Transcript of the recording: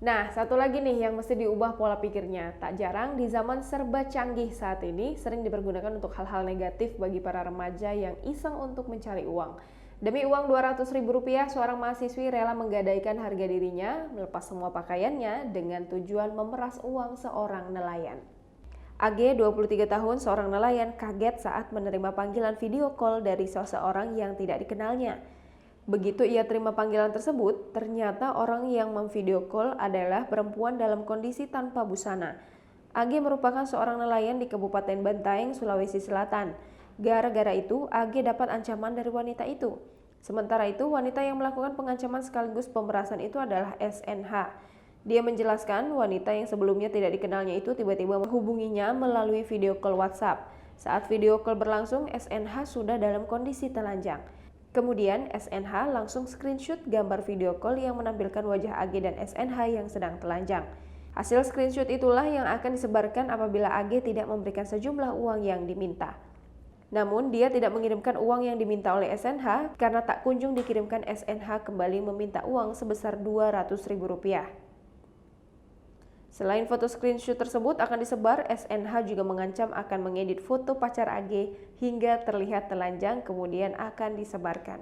Nah, satu lagi nih yang mesti diubah pola pikirnya. Tak jarang di zaman serba canggih saat ini sering dipergunakan untuk hal-hal negatif bagi para remaja yang iseng untuk mencari uang. Demi uang Rp200.000, seorang mahasiswi rela menggadaikan harga dirinya, melepas semua pakaiannya dengan tujuan memeras uang seorang nelayan. AG, 23 tahun, seorang nelayan, kaget saat menerima panggilan video call dari seseorang yang tidak dikenalnya. Begitu ia terima panggilan tersebut, ternyata orang yang memvideo call adalah perempuan dalam kondisi tanpa busana. AG merupakan seorang nelayan di Kabupaten Bantaeng, Sulawesi Selatan. Gara-gara itu, AG dapat ancaman dari wanita itu. Sementara itu, wanita yang melakukan pengancaman sekaligus pemerasan itu adalah SNH. Dia menjelaskan wanita yang sebelumnya tidak dikenalnya itu tiba-tiba menghubunginya melalui video call WhatsApp. Saat video call berlangsung, SNH sudah dalam kondisi telanjang. Kemudian SNH langsung screenshot gambar video call yang menampilkan wajah AG dan SNH yang sedang telanjang. Hasil screenshot itulah yang akan disebarkan apabila AG tidak memberikan sejumlah uang yang diminta. Namun dia tidak mengirimkan uang yang diminta oleh SNH karena tak kunjung dikirimkan. SNH kembali meminta uang sebesar Rp200.000. Selain foto screenshot tersebut akan disebar, SNH juga mengancam akan mengedit foto pacar AG hingga terlihat telanjang kemudian akan disebarkan.